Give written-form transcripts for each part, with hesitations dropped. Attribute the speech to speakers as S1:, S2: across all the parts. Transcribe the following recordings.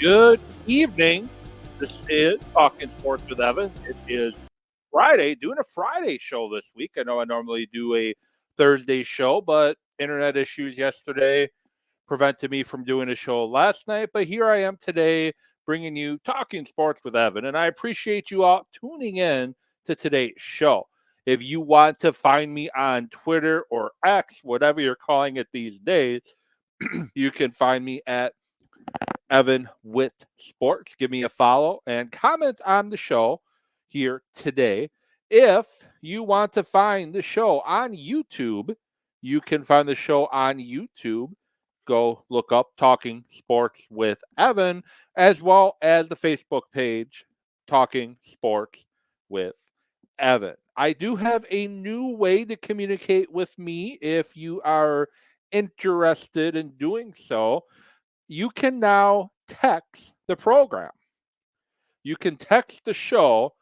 S1: Good evening. This is Talking Sports with Evan. It is Friday, doing a Friday show this week. I know I normally do a Thursday show, but internet issues yesterday prevented me from doing a show last night. But here I am today bringing you Talking Sports with Evan. And I appreciate you all tuning in to today's show. If you want to find me on Twitter or X, whatever you're calling it these days, you can find me at Evan Witt Sports. Give me a follow and comment on the show here today. If you want to find the show on YouTube, you can find the show on YouTube. Go look up Talking Sports with Evan, as well as the Facebook page, Talking Sports with Evan. I do have a new way to communicate with me if you are interested in doing so. You can now text the program. You can text the show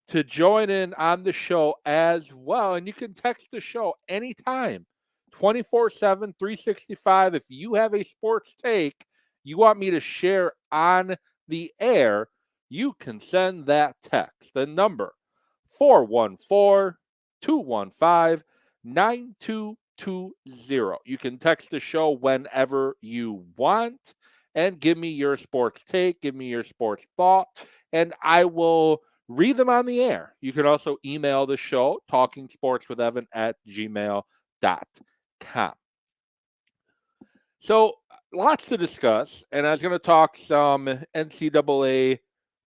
S1: to join in on the show as well. And you can text the show anytime, 24/7, 365. If you have a sports take you want me to share on the air, you can send that text. The number 414-215-9220. You can text the show whenever you want and give me your sports take, give me your sports thought, and I will read them on the air. You can also email the show, talkingsportswithevan@gmail.com. So, lots to discuss, and I was going to talk some NCAA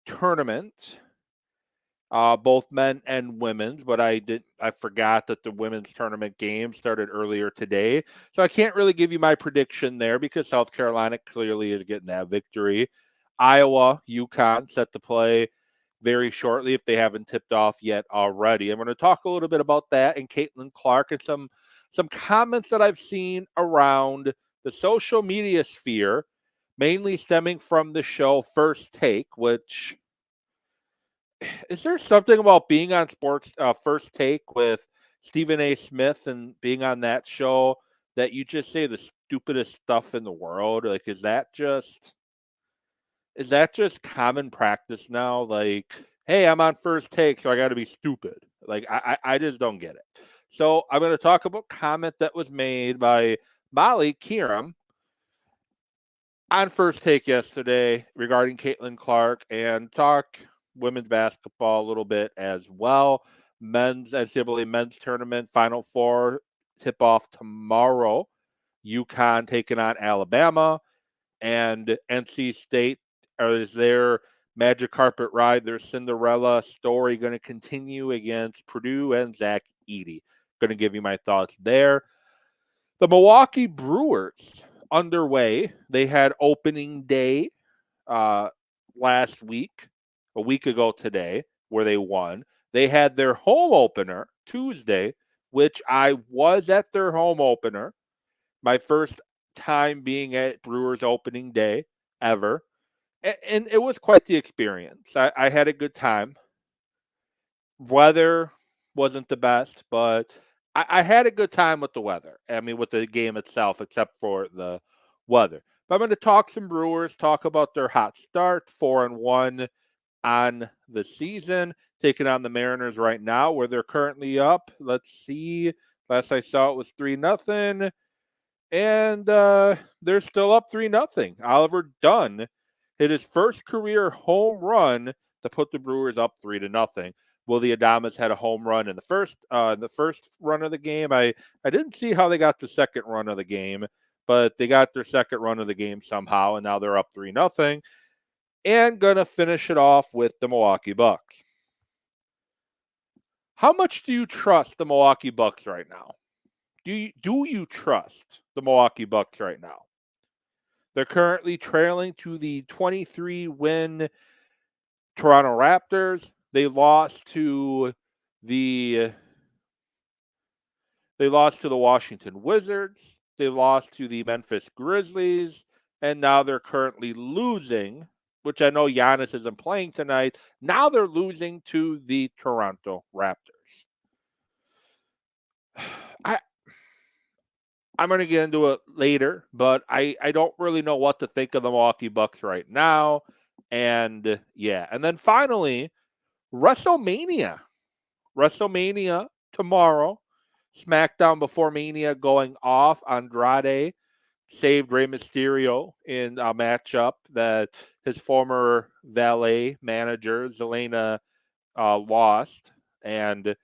S1: tournament, both men and women's, but I forgot that the women's tournament game started earlier today. So I can't really give you my prediction there because South Carolina clearly is getting that victory. Iowa, UConn set to play very shortly if they haven't tipped off yet already. I'm going to talk a little bit about that and Caitlin Clark and some comments that I've seen around the social media sphere, mainly stemming from the show First Take, which is there something about being on sports First Take with Stephen A. Smith and being on that show that you just say the stupidest stuff in the world? Like, is that just common practice now? Like, hey, I'm on First Take, so I got to be stupid. Like, I just don't get it. So I'm going to talk about comment that was made by Molly Kieram on First Take yesterday regarding Caitlin Clark and talk women's basketball a little bit as well. Men's NCAA men's tournament Final Four tip off tomorrow. UConn taking on Alabama, and NC State is their magic carpet ride, their Cinderella story going to continue against Purdue and Zach Edey. Going to give you my thoughts there. The Milwaukee Brewers underway. They had opening day last week, a week ago today, where they won. They had their home opener Tuesday, which I was at their home opener. My first time being at Brewers opening day ever. And it was quite the experience. I had a good time. Weather wasn't the best, but I had a good time with the weather. I mean, with the game itself, except for the weather. But I'm going to talk some Brewers, talk about their hot start, 4-1 on the season, taking on the Mariners right now, where they're currently up. Let's see. Last I saw, it was 3-0. And they're still up 3-0. Oliver Dunn hit his first career home run to put the Brewers up 3-0. Willie Adames had a home run in the first run of the game. I didn't see how they got the second run of the game, but they got their second run of the game somehow, and now they're up 3-0. And gonna finish it off with the Milwaukee Bucks. How much do you trust the Milwaukee Bucks right now? Do you trust the Milwaukee Bucks right now? They're currently trailing to the 23-win Toronto Raptors. They lost to the Washington Wizards. They lost to the Memphis Grizzlies, and now they're currently losing, which I know Giannis isn't playing tonight. Now they're losing to the Toronto Raptors. I'm going to get into it later, but I don't really know what to think of the Milwaukee Bucks right now. And yeah. And then finally, WrestleMania. WrestleMania tomorrow. SmackDown before Mania going off. Andrade saved Rey Mysterio in a matchup that his former valet manager, Zelina, lost. And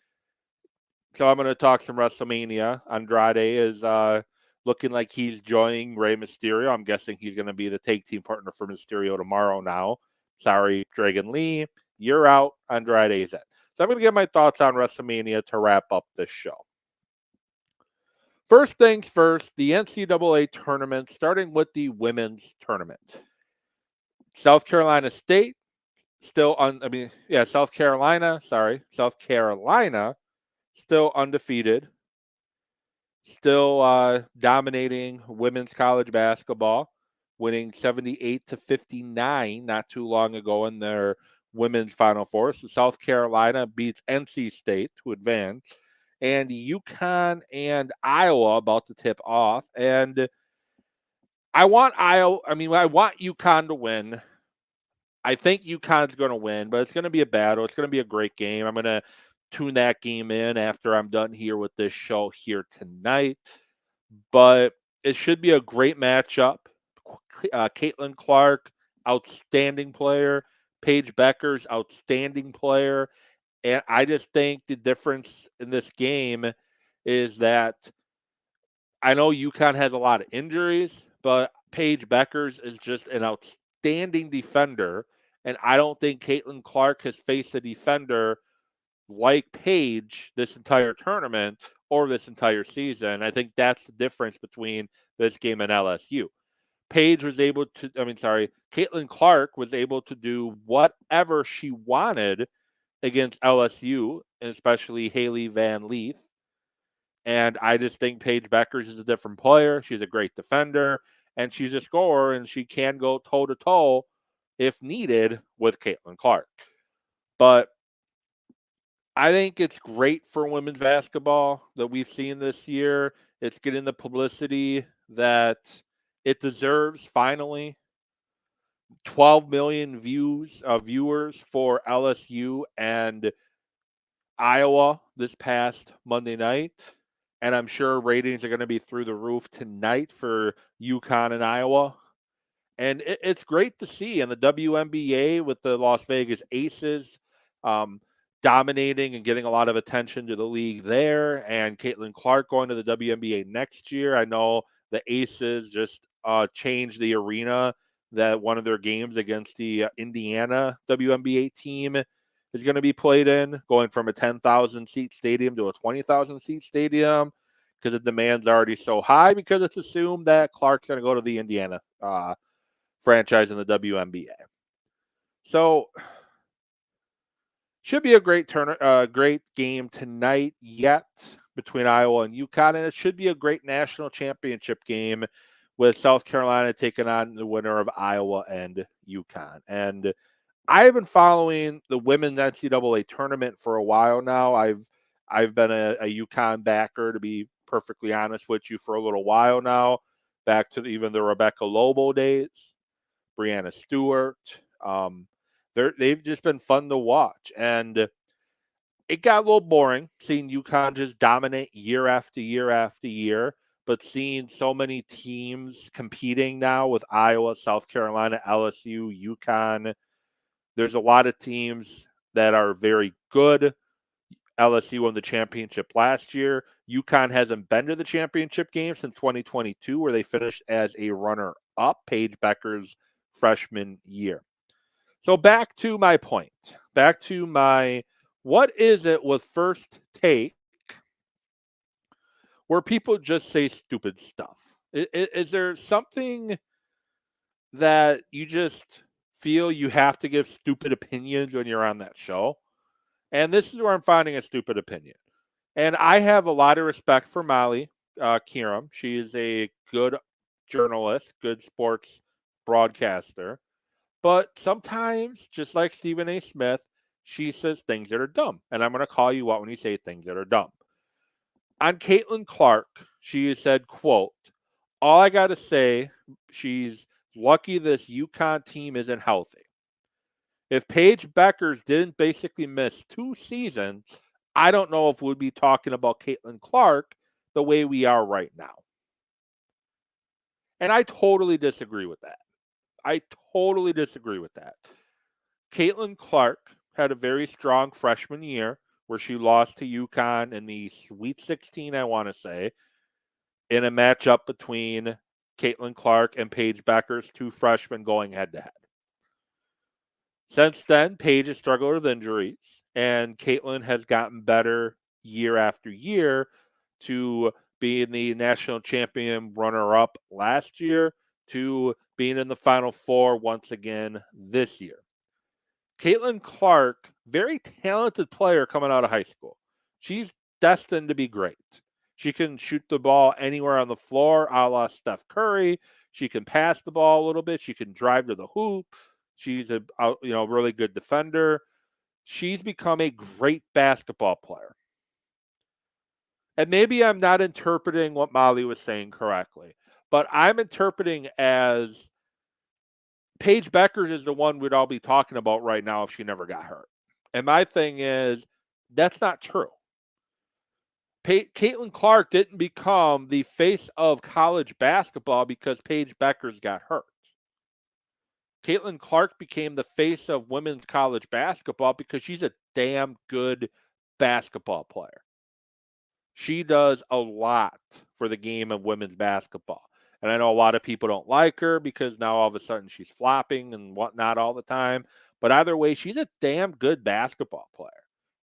S1: so I'm going to talk some WrestleMania. Andrade is looking like he's joining Rey Mysterio. I'm guessing he's going to be the tag team partner for Mysterio tomorrow now. Sorry, Dragon Lee. You're out. Andrade's in. So I'm going to give my thoughts on WrestleMania to wrap up this show. First things first, the NCAA tournament, starting with the women's tournament. South Carolina State still South Carolina still undefeated, still dominating women's college basketball, winning 78-59 not too long ago in their women's Final Four. So South Carolina beats NC State to advance, and UConn and Iowa about to tip off. And I want UConn to win. I think UConn's going to win, but it's going to be a battle. It's going to be a great game. I'm going to tune that game in after I'm done here with this show here tonight. But it should be a great matchup. Caitlin Clark, outstanding player. Paige Beckers, outstanding player. And I just think the difference in this game is that I know UConn has a lot of injuries, but Paige Beckers is just an outstanding defender. And I don't think Caitlin Clark has faced a defender like Paige this entire tournament or this entire season. I think that's the difference between this game and LSU. Caitlin Clark was able to do whatever she wanted against LSU, especially Haley Van Leaf. And I just think Paige Beckers is a different player. She's a great defender, and she's a scorer, and she can go toe-to-toe if needed with Caitlin Clark. But I think it's great for women's basketball that we've seen this year. It's getting the publicity that it deserves finally. 12 million viewers for LSU and Iowa this past Monday night. And I'm sure ratings are going to be through the roof tonight for UConn and Iowa. And it's great to see. And the WNBA with the Las Vegas Aces dominating and getting a lot of attention to the league there. And Caitlin Clark going to the WNBA next year. I know the Aces just changed the arena that one of their games against the Indiana WNBA team is going to be played in, going from a 10,000 seat stadium to a 20,000 seat stadium because the demand's already so high because it's assumed that Clark's going to go to the Indiana franchise in the WNBA. So should be a great game tonight yet between Iowa and UConn, and it should be a great national championship game with South Carolina taking on the winner of Iowa and UConn. And I've been following the women's NCAA tournament for a while now. I've been a UConn backer, to be perfectly honest with you, for a little while now, back to even the Rebecca Lobo days, Brianna Stewart. They've just been fun to watch. And it got a little boring seeing UConn just dominate year after year after year, but seeing so many teams competing now with Iowa, South Carolina, LSU, UConn. There's a lot of teams that are very good. LSU won the championship last year. UConn hasn't been to the championship game since 2022, where they finished as a runner-up, Paige Becker's freshman year. So back to my point. What is it with First Take where people just say stupid stuff? Is there something that you just feel you have to give stupid opinions when you're on that show? And this is where I'm finding a stupid opinion. And I have a lot of respect for Molly Kieram. She is a good journalist, good sports broadcaster. But sometimes, just like Stephen A. Smith, she says things that are dumb. And I'm going to call you out when you say things that are dumb. On Caitlin Clark, she said, quote, all I got to say, she's lucky this UConn team isn't healthy. If Paige Beckers didn't basically miss 2 seasons, I don't know if we'd be talking about Caitlin Clark the way we are right now. And I totally disagree with that. I totally disagree with that. Caitlin Clark had a very strong freshman year where she lost to UConn in the Sweet 16, I want to say, in a matchup between Caitlin Clark and Paige Beckers, 2 freshmen going head to head. Since then, Paige has struggled with injuries, and Caitlin has gotten better year after year to being the national champion runner-up last year to being in the Final Four once again this year. Caitlin Clark, very talented player coming out of high school. She's destined to be great. She can shoot the ball anywhere on the floor, a la Steph Curry. She can pass the ball a little bit. She can drive to the hoop. She's a really good defender. She's become a great basketball player. And maybe I'm not interpreting what Molly was saying correctly, but I'm interpreting as Paige Beckers is the one we'd all be talking about right now if she never got hurt. And my thing is, that's not true. Caitlin Clark didn't become the face of college basketball because Paige Beckers got hurt. Caitlin Clark became the face of women's college basketball because she's a damn good basketball player. She does a lot for the game of women's basketball. And I know a lot of people don't like her because now all of a sudden she's flopping and whatnot all the time. But either way, she's a damn good basketball player.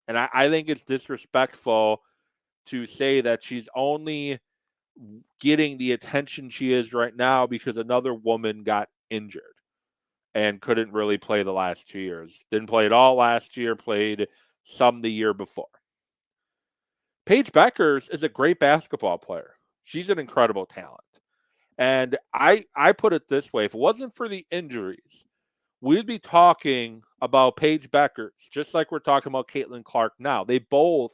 S1: And I think it's disrespectful to say that she's only getting the attention she is right now because another woman got injured and couldn't really play the last 2 years. Didn't play at all last year, played some the year before. Paige Beckers is a great basketball player. She's an incredible talent. And I put it this way, if it wasn't for the injuries, we'd be talking about Paige Beckers, just like we're talking about Caitlin Clark now. They both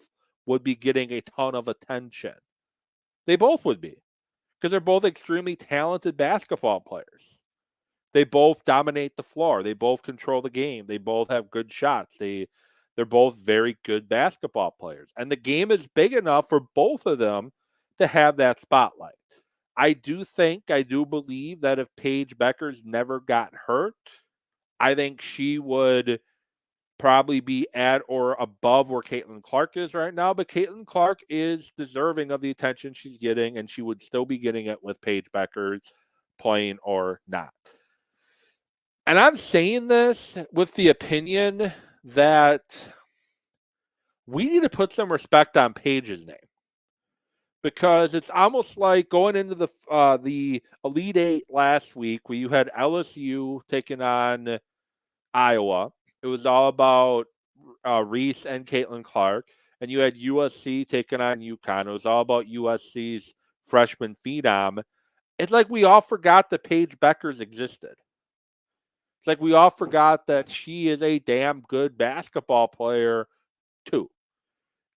S1: would be getting a ton of attention. They both would be, because they're both extremely talented basketball players. They both dominate the floor. They both control the game. They both have good shots. They're both very good basketball players. And the game is big enough for both of them to have that spotlight. I do believe that if Paige Beckers never got hurt, I think she would probably be at or above where Caitlin Clark is right now. But Caitlin Clark is deserving of the attention she's getting, and she would still be getting it with Paige Beckers playing or not. And I'm saying this with the opinion that we need to put some respect on Paige's name, because it's almost like going into the Elite Eight last week where you had LSU taking on Iowa. It was all about Reese and Caitlin Clark. And you had USC taking on UConn. It was all about USC's freshman phenom. It's like we all forgot that Paige Beckers existed. It's like we all forgot that she is a damn good basketball player too.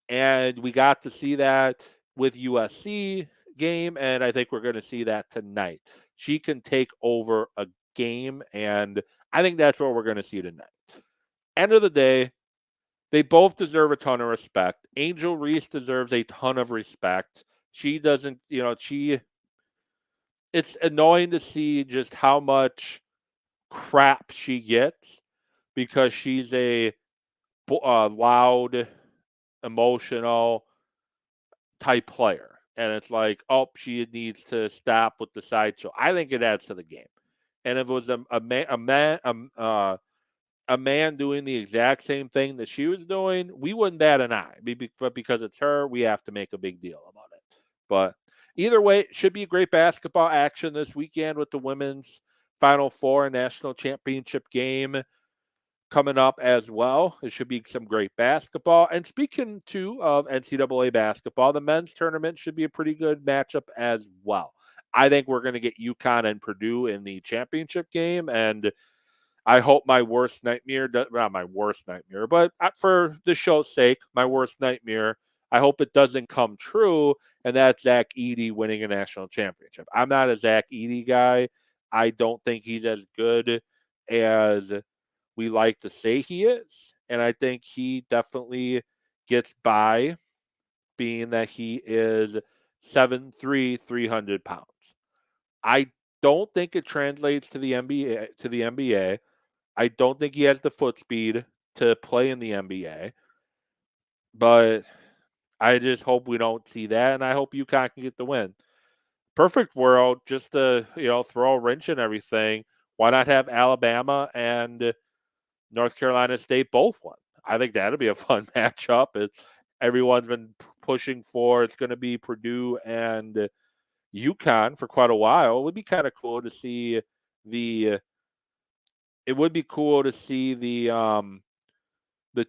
S1: And we got to see that with USC game, and I think we're going to see that tonight. She can take over a game, and I think that's what we're going to see tonight. End of the day, they both deserve a ton of respect. Angel Reese deserves a ton of respect. She doesn't, it's annoying to see just how much crap she gets because she's a loud, emotional type player. And it's like, oh, she needs to stop with the sideshow. I think it adds to the game. And if it was a man doing the exact same thing that she was doing, we wouldn't bat an eye. But because it's her, we have to make a big deal about it. But either way, it should be a great basketball action this weekend with the women's Final Four national championship game coming up as well. It should be some great basketball. And speaking too of NCAA basketball, the men's tournament should be a pretty good matchup as well. I think we're going to get UConn and Purdue in the championship game, and I hope my worst nightmare, not my worst nightmare, but for the show's sake, my worst nightmare, I hope it doesn't come true, and that's Zach Edey winning a national championship. I'm not a Zach Edey guy. I don't think he's as good as we like to say he is, and I think he definitely gets by being that he is 7'3", 300 pounds. I don't think it translates to the NBA. I don't think he has the foot speed to play in the NBA, but I just hope we don't see that, and I hope UConn can get the win. Perfect world, just to throw a wrench in everything. Why not have Alabama and North Carolina State both won? I think that'll be a fun matchup. It's everyone's been pushing for. It's going to be Purdue and UConn for quite a while. It would be kind of cool to see the. It would be cool to see the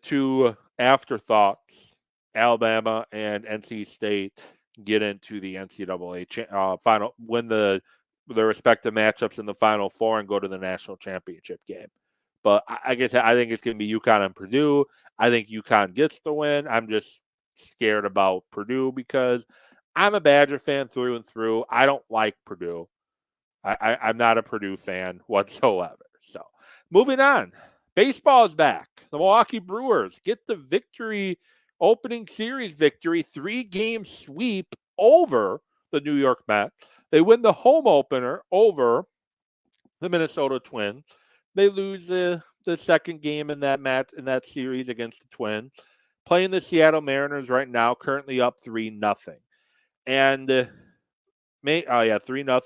S1: two afterthoughts, Alabama and NC State, get into the NCAA final, win the respective matchups in the Final Four, and go to the national championship game. But I guess I think it's going to be UConn and Purdue. I think UConn gets the win. I'm just scared about Purdue because I'm a Badger fan through and through. I don't like Purdue. I'm not a Purdue fan whatsoever. So moving on. Baseball is back. The Milwaukee Brewers get the victory, opening series victory, 3-game sweep over the New York Mets. They win the home opener over the Minnesota Twins. They lose the second game in that series against the Twins. Playing the Seattle Mariners right now, currently up 3-0. And 3-0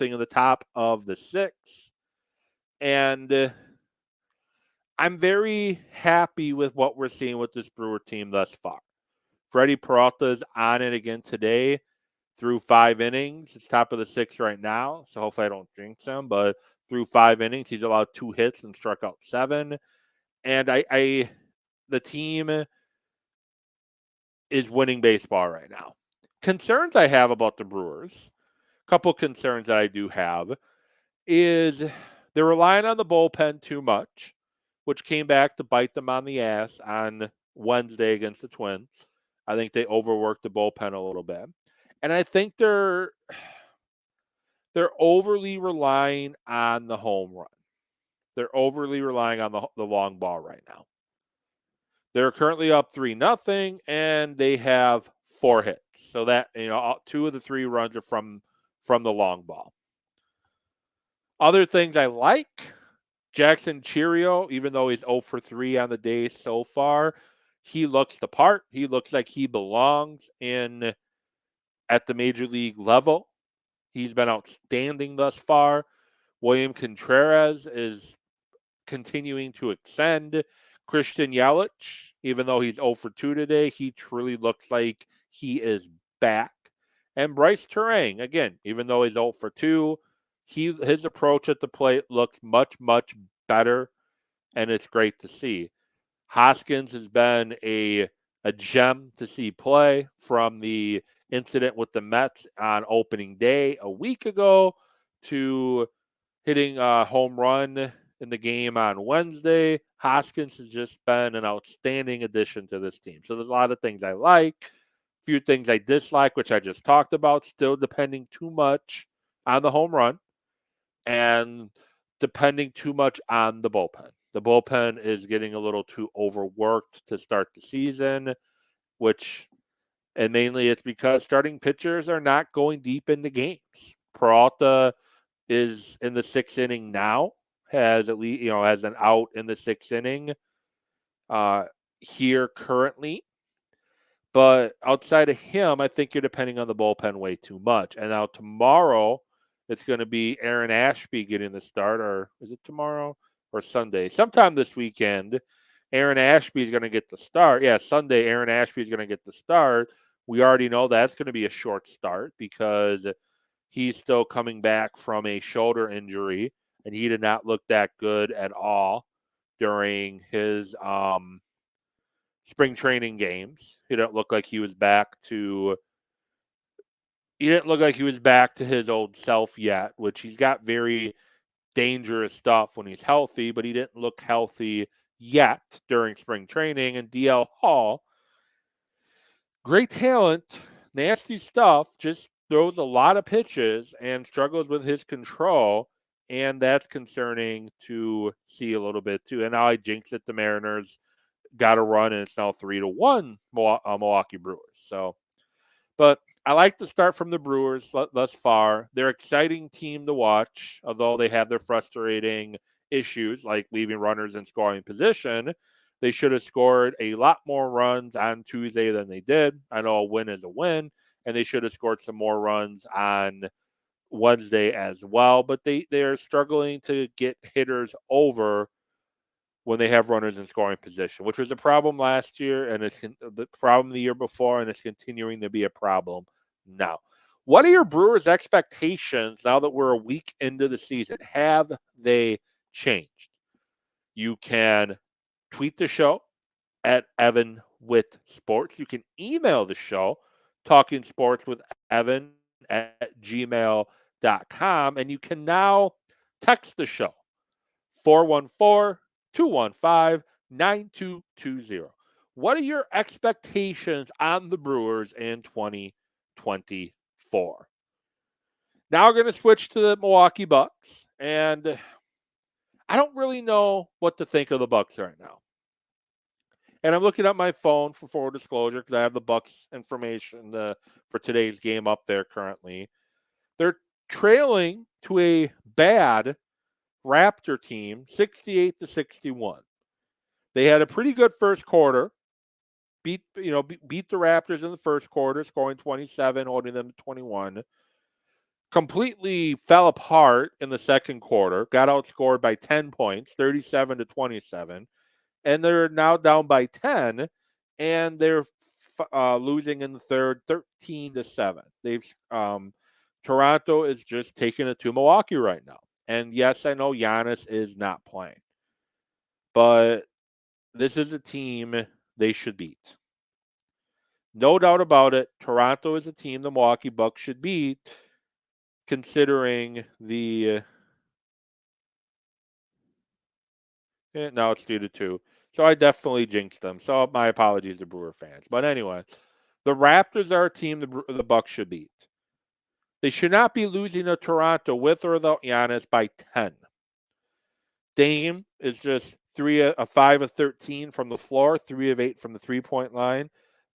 S1: in the top of the sixth. And I'm very happy with what we're seeing with this Brewer team thus far. Freddie Peralta is on it again today through 5 innings. It's top of the sixth right now, so hopefully I don't jinx him. But through 5 innings, he's allowed 2 hits and struck out 7. And the team is winning baseball right now. Concerns I have about the Brewers, a couple concerns that I do have, is they're relying on the bullpen too much, which came back to bite them on the ass on Wednesday against the Twins. I think they overworked the bullpen a little bit. And I think they're overly relying on the home run. They're overly relying on the long ball right now. They're currently up 3-0, and they have 4 hits. So that 2 of the 3 runs are from the long ball. Other things I like, Jackson Cheerio, even though he's 0 for 3 on the day so far, he looks the part. He looks like he belongs at the major league level. He's been outstanding thus far. William Contreras is continuing to ascend. Christian Yelich, even though he's 0 for 2 today, he truly looks like he is back. And Bryce Terang, again, even though he's 0 for 2, his approach at the plate looks much, much better, and it's great to see. Hoskins has been a gem to see play from the incident with the Mets on opening day a week ago to hitting a home run in the game on Wednesday. Hoskins has just been an outstanding addition to this team. So there's a lot of things I like, a few things I dislike, which I just talked about, still depending too much on the home run and depending too much on the bullpen. The bullpen is getting a little too overworked to start the season, and mainly it's because starting pitchers are not going deep into games. Peralta is in the 6th inning now, has at least has an out in the 6th inning here currently. But outside of him, I think you're depending on the bullpen way too much. And now tomorrow, it's going to be Aaron Ashby getting the start, or is it tomorrow or Sunday? Sometime this weekend, Aaron Ashby is going to get the start. Yeah, Sunday, Aaron Ashby is going to get the start. We already know that's going to be a short start because he's still coming back from a shoulder injury, and he did not look that good at all during his spring training games. He didn't look like he was back to his old self yet, which he's got very dangerous stuff when he's healthy, but he didn't look healthy yet during spring training. And DL Hall Great talent, nasty stuff, just throws a lot of pitches and struggles with his control. And that's concerning to see a little bit too. And now I jinxed it. The Mariners got a run, and it's now 3-1 Milwaukee Brewers. So, but I like the start from the Brewers thus far. They're an exciting team to watch, although they have their frustrating issues like leaving runners in scoring position. They should have scored a lot more runs on Tuesday than they did. I know a win is a win, and they should have scored some more runs on Wednesday as well. But they're struggling to get hitters over when they have runners in scoring position, which was a problem last year, and it's the problem the year before, and it's continuing to be a problem now. What are your Brewers' expectations now that we're a week into the season? Have they changed? You can tweet the show at Evan with Sports. You can email the show, Talking Sports with Evan at gmail.com. And you can now text the show, 414 215 9220. What are your expectations on the Brewers in 2024? Now we're going to switch to the Milwaukee Bucks. And I don't really know what to think of the Bucks right now. And I'm looking at my phone for full disclosure because I have the Bucks information for today's game up there currently. They're trailing to a bad Raptor team, 68-61. They had a pretty good first quarter. Beat the Raptors in the first quarter, scoring 27, holding them to 21. Completely fell apart in the second quarter. Got outscored by 10 points, 37-27. And they're now down by 10, and they're losing in the third, 13-7. Toronto is just taking it to Milwaukee right now. And yes, I know Giannis is not playing, but this is a team they should beat. No doubt about it. Toronto is a team the Milwaukee Bucks should beat, considering the. Now it's 2-2. So I definitely jinxed them. So my apologies to Brewer fans. But anyway, the Raptors are a team the Bucks should beat. They should not be losing to Toronto with or without Giannis by 10. Dame is just 5 of 13 from the floor, 3 of 8 from the three-point line.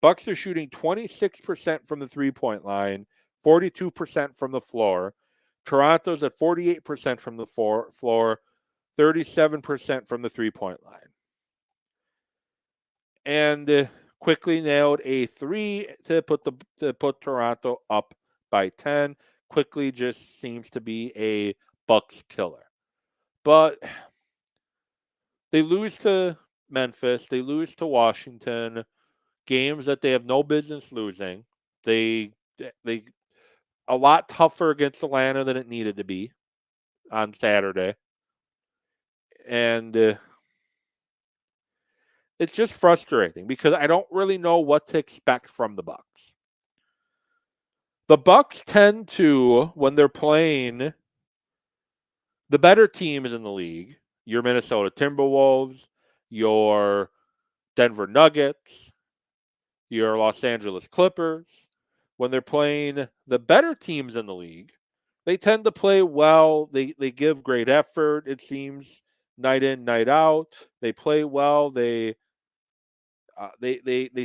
S1: Bucks are shooting 26% from the three-point line, 42% from the floor. Toronto's at 48% from the floor, 37% from the three-point line. And quickly nailed a 3 to put Toronto up by 10. Quickly just seems to be a Bucks killer. But they lose to Memphis. They lose to Washington. Games that they have no business losing. They a lot tougher against Atlanta than it needed to be on Saturday. And it's just frustrating because I don't really know what to expect from the Bucks. The Bucks tend to, when they're playing the better teams in the league, your Minnesota Timberwolves, your Denver Nuggets, your Los Angeles Clippers, when they're playing the better teams in the league, they tend to play well. They give great effort, it seems, night in, night out. They play well. They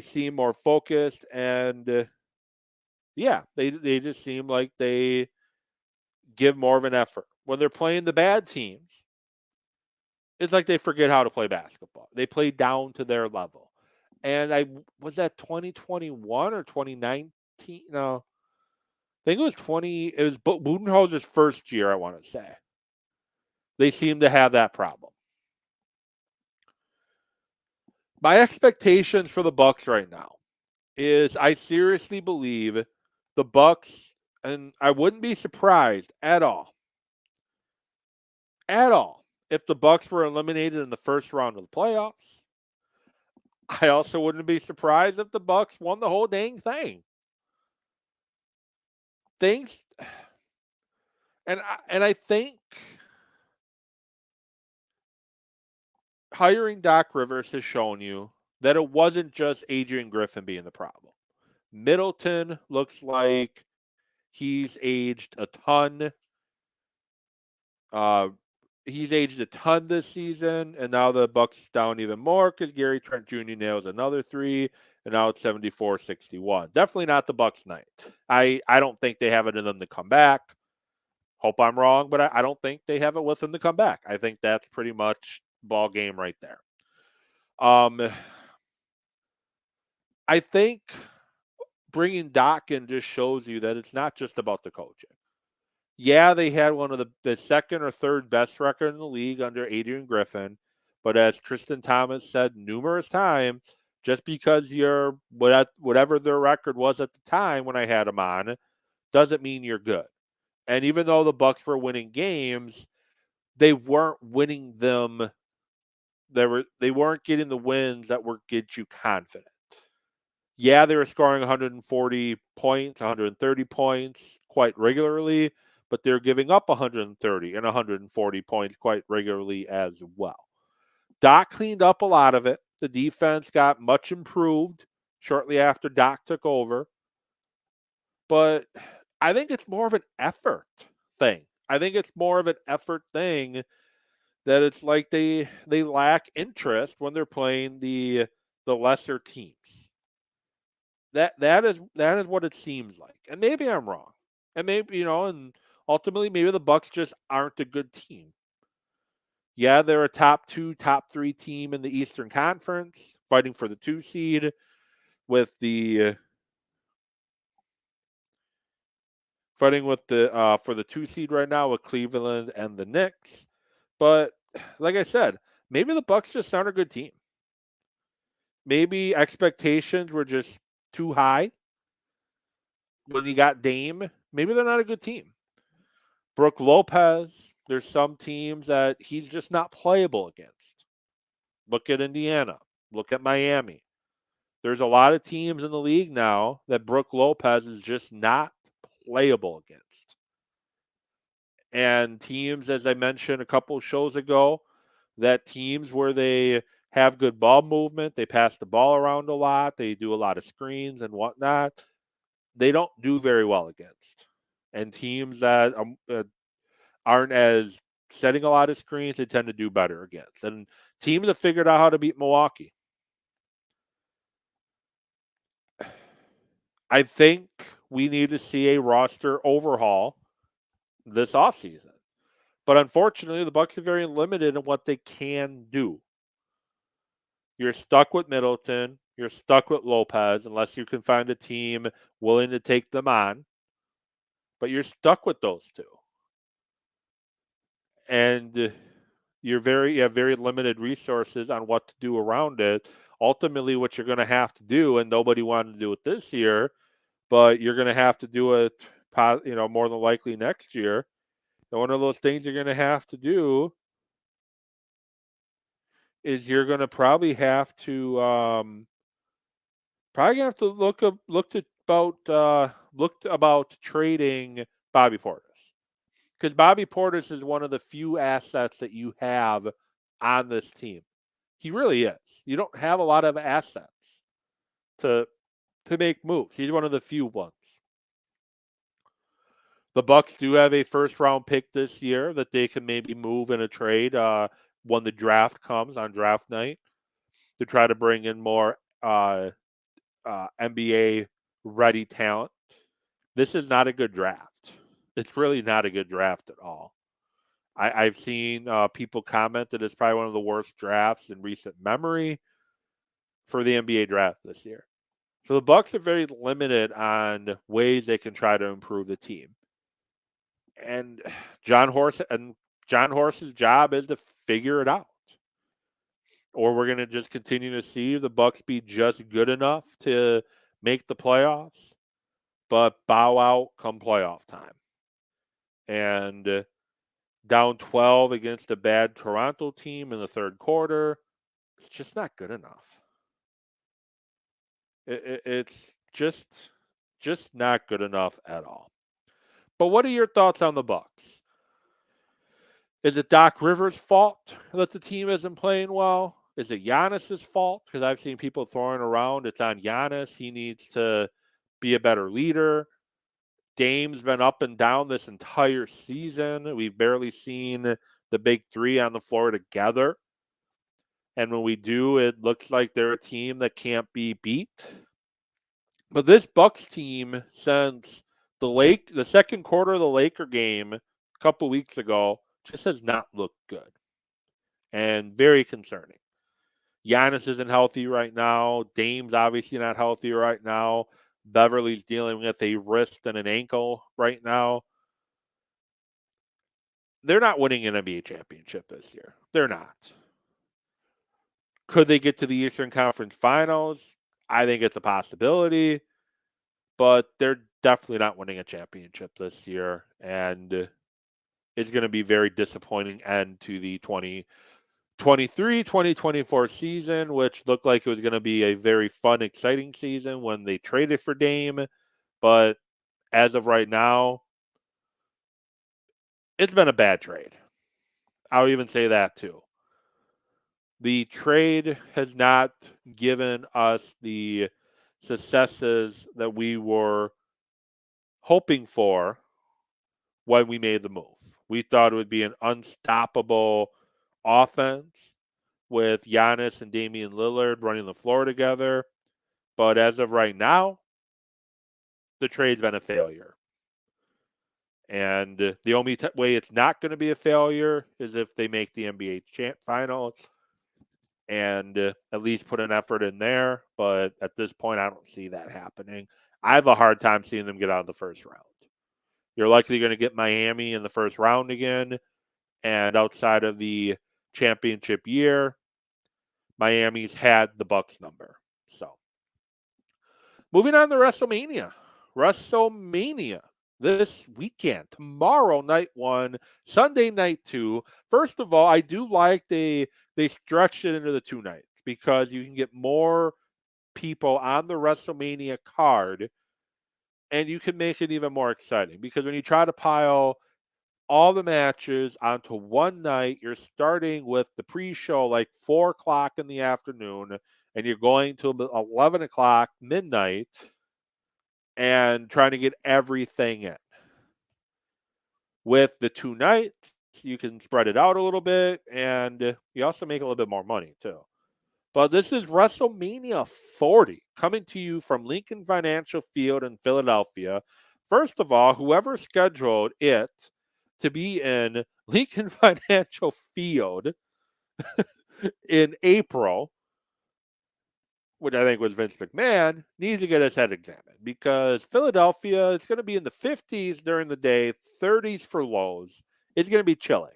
S1: seem more focused, and they just seem like they give more of an effort. When they're playing the bad teams, it's like they forget how to play basketball. They play down to their level. And was that 2021 or 2019? No, I think it was 20. It was Budenholzer's first year, I want to say. They seem to have that problem. My expectations for the Bucks right now is I seriously believe the Bucks, and I wouldn't be surprised at all, if the Bucks were eliminated in the first round of the playoffs. I also wouldn't be surprised if the Bucks won the whole dang thing. Things, and I think hiring Doc Rivers has shown you that it wasn't just Adrian Griffin being the problem. Middleton looks like he's aged a ton. Uh, he's aged a ton this season, and now the Bucks down even more because Gary Trent Jr. nails another three, and now it's 74-61. Definitely not the Bucks' night. I don't think they have it in them to come back. Hope I'm wrong, but I don't think they have it with them to come back. I think that's pretty much ball game right there. I think bringing Doc in just shows you that it's not just about the coaching. Yeah, they had one of the second or third best record in the league under Adrian Griffin, but as Tristan Thomas said numerous times, just because you're whatever their record was at the time when I had them on, doesn't mean you're good. And even though the Bucks were winning games, they weren't winning them. They weren't getting the wins that would get you confident. Yeah, they were scoring 140 points, 130 points quite regularly, but they're giving up 130 and 140 points quite regularly as well. Doc cleaned up a lot of it. The defense got much improved shortly after Doc took over. But I think it's more of an effort thing. I think it's more of an effort thing that it's like they lack interest when they're playing the lesser teams. That is what it seems like. And maybe I'm wrong. And maybe, and ultimately maybe the Bucks just aren't a good team. Yeah, they're a top 2, top 3 team in the Eastern Conference, fighting for the 2 seed with the for the 2 seed right now with Cleveland and the Knicks. But like I said, maybe the Bucks just aren't a good team. Maybe expectations were just too high when you got Dame. Maybe they're not a good team. Brook Lopez, there's some teams that he's just not playable against. Look at Indiana. Look at Miami. There's a lot of teams in the league now that Brook Lopez is just not playable against. And teams, as I mentioned a couple shows ago, that teams where they have good ball movement, they pass the ball around a lot, they do a lot of screens and whatnot, they don't do very well against. And teams that aren't as setting a lot of screens, they tend to do better against. And teams have figured out how to beat Milwaukee. I think we need to see a roster overhaul this offseason. But unfortunately, the Bucks are very limited in what they can do. You're stuck with Middleton. You're stuck with Lopez unless you can find a team willing to take them on. But you're stuck with those two. And you have very limited resources on what to do around it. Ultimately, what you're going to have to do, and nobody wanted to do it this year, but you're going to have to do it, more than likely next year. And one of those things you're going to have to do is you're going to probably have to look about trading Bobby Portis, because Bobby Portis is one of the few assets that you have on this team. He really is. You don't have a lot of assets to make moves. He's one of the few ones. The Bucks do have a first round pick this year that they can maybe move in a trade when the draft comes on draft night to try to bring in more NBA ready talent. This is not a good draft. It's really not a good draft at all. I've seen people comment that it's probably one of the worst drafts in recent memory for the NBA draft this year. So the Bucks are very limited on ways they can try to improve the team. And John Horse's job is to figure it out. Or we're going to just continue to see the Bucks be just good enough to make the playoffs, but bow out come playoff time. And down 12 against a bad Toronto team in the third quarter, it's just not good enough. It's just not good enough at all. But what are your thoughts on the Bucks? Is it Doc Rivers' fault that the team isn't playing well? Is it Giannis's fault? Because I've seen people throwing around it's on Giannis. He needs to be a better leader. Dame's been up and down this entire season. We've barely seen the big three on the floor together. And when we do, it looks like they're a team that can't be beat. But this Bucks team, since the second quarter of the Laker game a couple weeks ago, just has not looked good and very concerning. Giannis isn't healthy right now. Dame's obviously not healthy right now. Beverly's dealing with a wrist and an ankle right now. They're not winning an NBA championship this year. They're not. Could they get to the Eastern Conference Finals? I think it's a possibility, but they're definitely not winning a championship this year. And it's going to be very disappointing end to the 2023-2024 season, which looked like it was going to be a very fun, exciting season when they traded for Dame. But as of right now, it's been a bad trade. I'll even say that too. The trade has not given us the successes that we were hoping for when we made the move. We thought it would be an unstoppable offense with Giannis and Damian Lillard running the floor together. But as of right now, the trade's been a failure. And the only way it's not going to be a failure is if they make the NBA finals and at least put an effort in there. But at this point, I don't see that happening. I have a hard time seeing them get out of the first round. You're likely going to get Miami in the first round again. And outside of the championship year, Miami's had the Bucks number. So moving on to WrestleMania. WrestleMania this weekend. Tomorrow, night one. Sunday, night two. First of all, I do like they stretched it into the 2 nights because you can get more people on the WrestleMania card and you can make it even more exciting because when you try to pile all the matches onto one night, you're starting with the pre-show like 4 o'clock in the afternoon and you're going to 11 o'clock midnight and trying to get everything in. With the 2 nights, you can spread it out a little bit and you also make a little bit more money too. But this is WrestleMania 40 coming to you from Lincoln Financial Field in Philadelphia. First of all, whoever scheduled it to be in Lincoln Financial Field in April, which I think was Vince McMahon, needs to get his head examined because Philadelphia is going to be in the 50s during the day, 30s for lows. It's going to be chilly.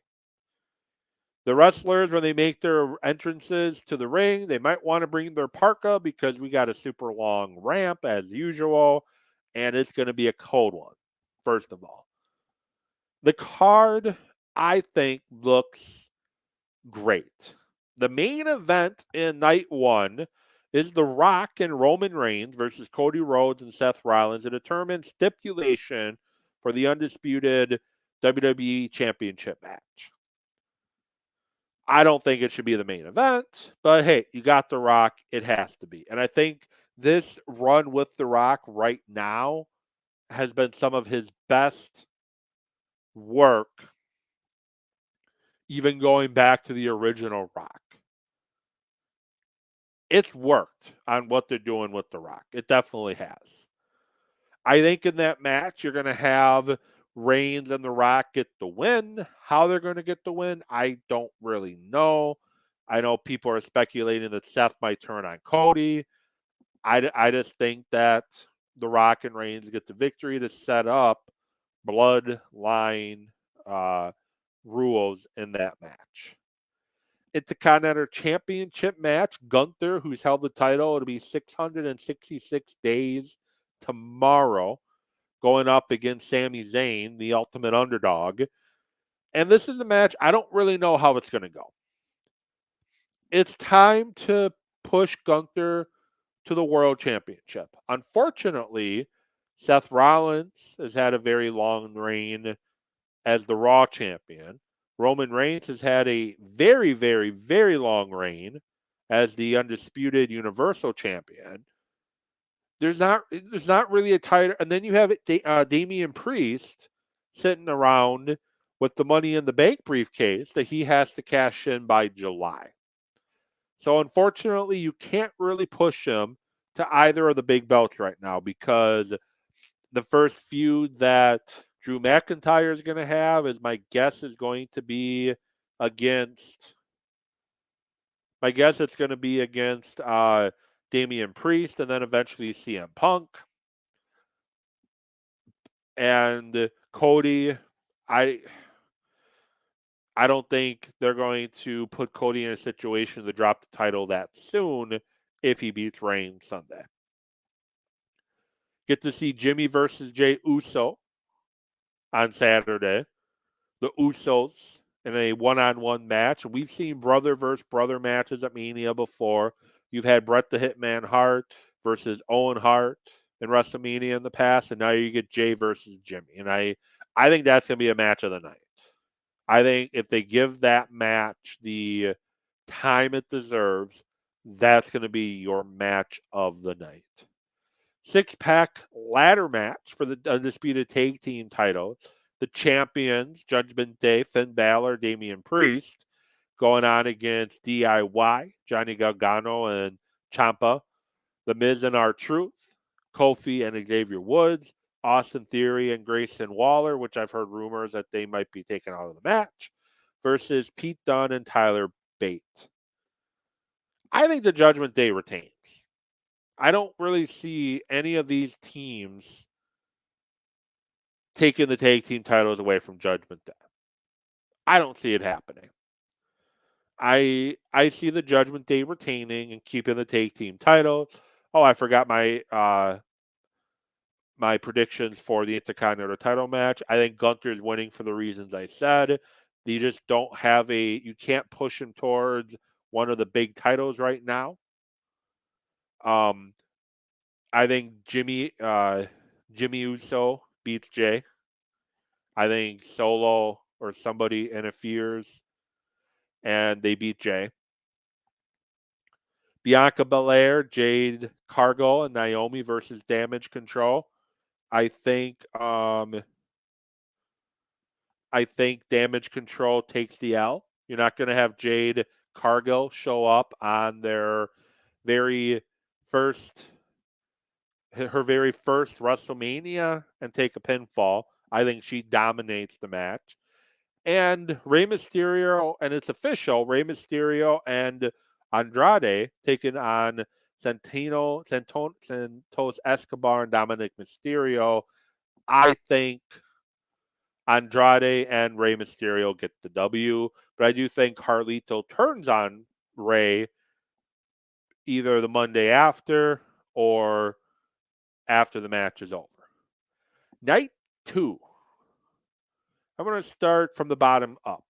S1: The wrestlers, when they make their entrances to the ring, they might want to bring their parka because we got a super long ramp as usual, and it's going to be a cold one, first of all. The card, I think, looks great. The main event in night one is The Rock and Roman Reigns versus Cody Rhodes and Seth Rollins, a determined stipulation for the undisputed WWE Championship match. I don't think it should be the main event, but hey, you got The Rock, it has to be. And I think this run with The Rock right now has been some of his best work, even going back to the original Rock. It's worked on what they're doing with The Rock. It definitely has. I think in that match, you're going to have Reigns and The Rock get the win. How they're going to get the win, I don't really know. I know people are speculating that Seth might turn on Cody. I just think that The Rock and Reigns get the victory to set up bloodline rules in that match. Intercontinental Championship match. Gunther, who's held the title, it'll be 666 days tomorrow, going up against Sami Zayn, the ultimate underdog. And this is a match, I don't really know how it's going to go. It's time to push Gunther to the World Championship. Unfortunately, Seth Rollins has had a very long reign as the Raw champion. Roman Reigns has had a very, very, very long reign as the undisputed Universal Champion. there's not really a title, and then you have Damian Priest sitting around with the Money in the Bank briefcase that he has to cash in by July. So unfortunately, you can't really push him to either of the big belts right now because the first feud that Drew McIntyre is going to have is my guess is going to be against my guess it's going to be against Damian Priest and then eventually CM Punk and Cody. I I don't think they're going to put Cody in a situation to drop the title that soon if he beats Reigns Sunday. Get to see Jimmy versus Jay Uso on Saturday. The Usos in a one-on-one match. We've seen brother versus brother matches at Mania before. You've had Bret the Hitman Hart versus Owen Hart in WrestleMania in the past, and now you get Jay versus Jimmy. And I think that's going to be a match of the night. I think if they give that match the time it deserves, that's going to be your match of the night. Six-pack ladder match for the Undisputed Tag Team title. The champions, Judgment Day, Finn Balor, Damian Priest, going on against DIY, Johnny Gargano and Ciampa. The Miz and R-Truth, Kofi and Xavier Woods, Austin Theory and Grayson Waller, which I've heard rumors that they might be taken out of the match, versus Pete Dunne and Tyler Bate. I think the Judgment Day retains. I don't really see any of these teams taking the tag team titles away from Judgment Day. I don't see it happening. I see the Judgment Day retaining and keeping the tag team title. Oh, I forgot my predictions for the Intercontinental title match. I think Gunther's winning for the reasons I said. You just don't have you can't push him towards one of the big titles right now. I think Jimmy Uso beats Jay. I think Solo or somebody interferes and they beat Jay. Bianca Belair, Jade Cargill, and Naomi versus Damage Control. I think Damage Control takes the L. You're not going to have Jade Cargill show up on very first her very first WrestleMania and take a pinfall. I think she dominates the match. And Rey Mysterio, and it's official, Rey Mysterio and Andrade taking on Santos Escobar and Dominic Mysterio. I think Andrade and Rey Mysterio get the W, but I do think Carlito turns on Rey either the Monday after or after the match is over. Night 2. I'm going to start from the bottom up.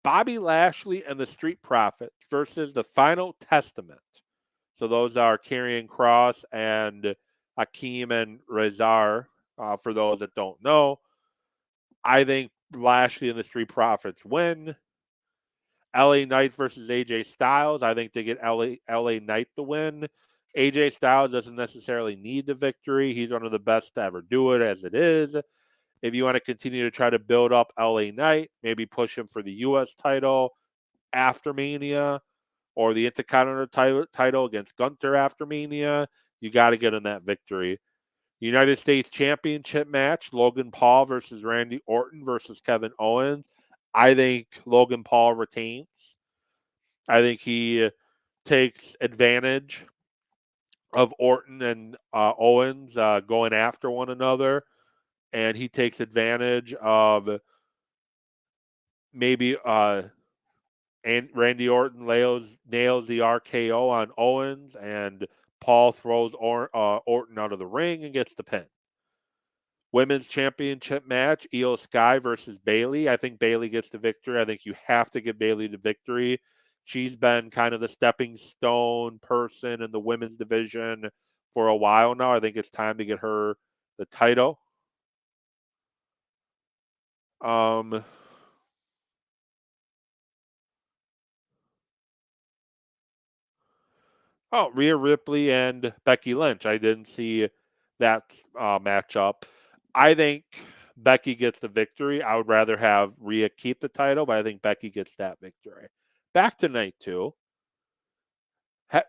S1: Bobby Lashley and the Street Profits versus the Final Testament. So those are Karrion Kross and Akeem and Rezar, for those that don't know. I think Lashley and the Street Profits win. LA Knight versus AJ Styles. I think they get LA Knight to win. AJ Styles doesn't necessarily need the victory. He's one of the best to ever do it as it is. If you want to continue to try to build up LA Knight, maybe push him for the U.S. title after Mania or the Intercontinental title against Gunther after Mania, you got to get in that victory. United States Championship match, Logan Paul versus Randy Orton versus Kevin Owens. I think Logan Paul retains. I think he takes advantage of Orton and Owens going after one another, and he takes advantage of maybe and Randy Orton nails the RKO on Owens, and Paul throws Orton out of the ring and gets the pin. Women's Championship match, Io Sky versus Bayley. I think Bayley gets the victory. I think you have to give Bayley the victory. She's been kind of the stepping stone person in the women's division for a while now. I think it's time to get her the title. Oh, Rhea Ripley and Becky Lynch. I didn't see that matchup. I think Becky gets the victory. I would rather have Rhea keep the title, but I think Becky gets that victory. Back to night two.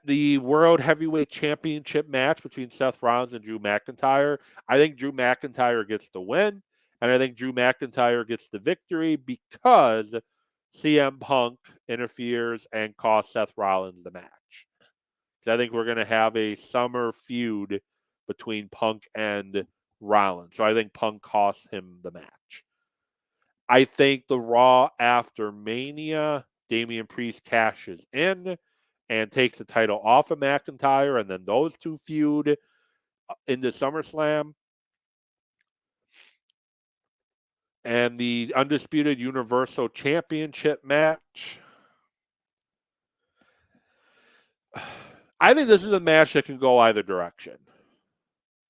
S1: The World Heavyweight Championship match between Seth Rollins and Drew McIntyre. I think Drew McIntyre gets the win, and I think Drew McIntyre gets the victory because CM Punk interferes and costs Seth Rollins the match. I think we're going to have a summer feud between Punk and Rollins. So I think Punk costs him the match. I think the Raw after Mania, Damian Priest cashes in and takes the title off of McIntyre, and then those two feud into SummerSlam. And the Undisputed Universal Championship match. I think this is a match that can go either direction.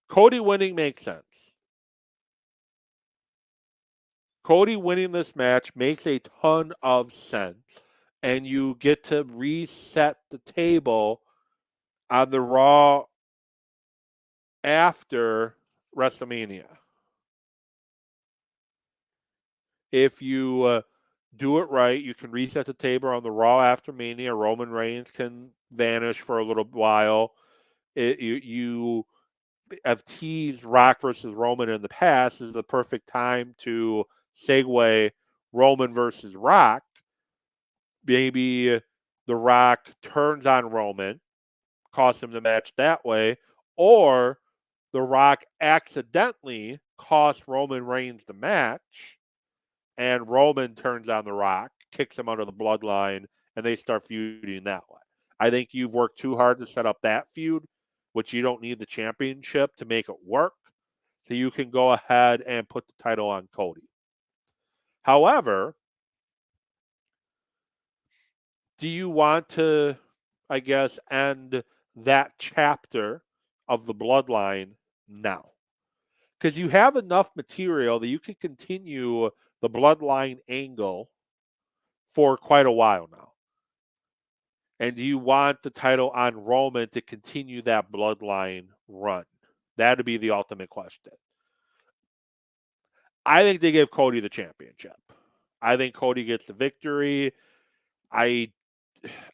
S1: Cody winning makes sense. Cody winning this match makes a ton of sense. And you get to reset the table on the Raw after WrestleMania. If you do it right, you can reset the table on the Raw after Mania. Roman Reigns can vanish for a little while. You have teased Rock versus Roman in the past. This is the perfect time to segue Roman versus Rock. Maybe The Rock turns on Roman, costs him the match that way, or The Rock accidentally costs Roman Reigns the match, and Roman turns on The Rock, kicks him under the bloodline, and they start feuding that way. I think you've worked too hard to set up that feud, which you don't need the championship to make it work. So you can go ahead and put the title on Cody. However, do you want to, I guess, end that chapter of the bloodline now? Because you have enough material that you can continue the bloodline angle for quite a while now. And do you want the title on Roman to continue that bloodline run? That'd be the ultimate question. I think they give Cody the championship. I think Cody gets the victory. I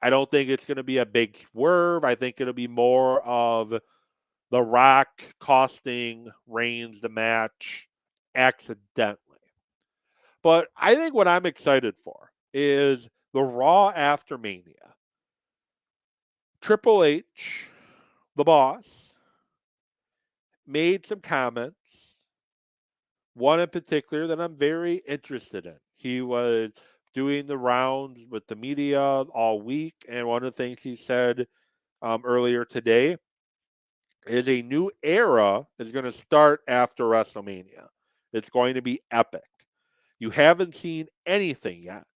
S1: don't think it's going to be a big swerve. I think it'll be more of The Rock costing Reigns the match accidentally. But I think what I'm excited for is the Raw after Mania. Triple H, the boss, made some comments. One in particular that I'm very interested in. He was doing the rounds with the media all week, and one of the things he said earlier today is a new era is going to start after WrestleMania. It's going to be epic. You haven't seen anything yet.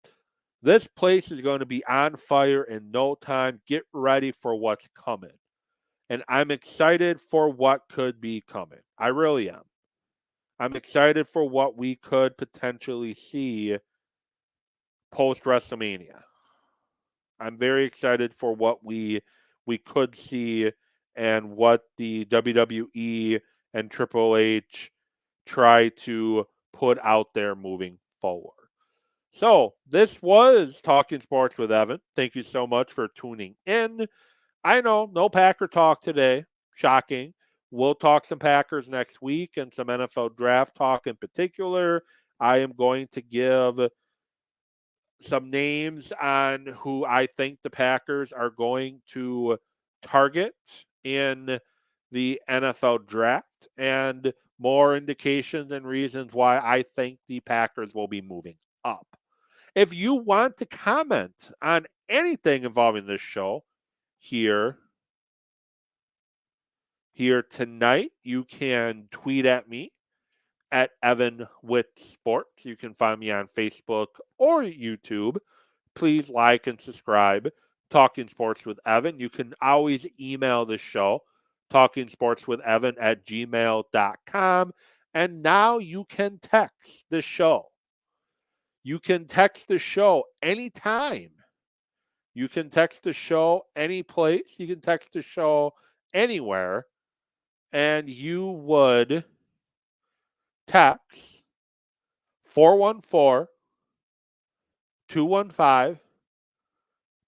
S1: This place is going to be on fire in no time. Get ready for what's coming. And I'm excited for what could be coming. I really am. I'm excited for what we could potentially see post WrestleMania. I'm very excited for what we could see and what the WWE and Triple H try to put out there moving forward. So, this was Talking Sports with Evan. Thank you so much for tuning in. I know, no Packer talk today. Shocking. We'll talk some Packers next week and some NFL draft talk in particular. I am going to give some names on who I think the Packers are going to target in the NFL draft and more indications and reasons why I think the Packers will be moving up. If you want to comment on anything involving this show here tonight, you can tweet at me at Evan with Sports. You can find me on Facebook or YouTube. Please like and subscribe. Talking Sports with Evan. You can always email the show, talkingsportswithevan@gmail.com. And now you can text the show. You can text the show anytime. You can text the show any place. You can text the show anywhere. And you would text 414 215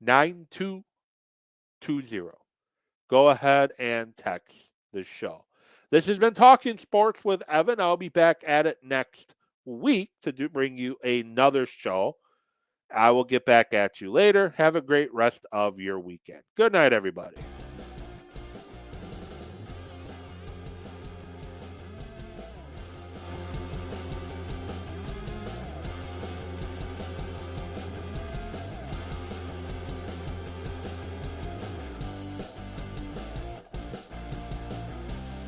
S1: 9220. Go ahead and text the show. This has been Talking Sports with Evan. I'll be back at it next week to bring you another show. I will get back at you later. Have a great rest of your weekend. Good night, everybody.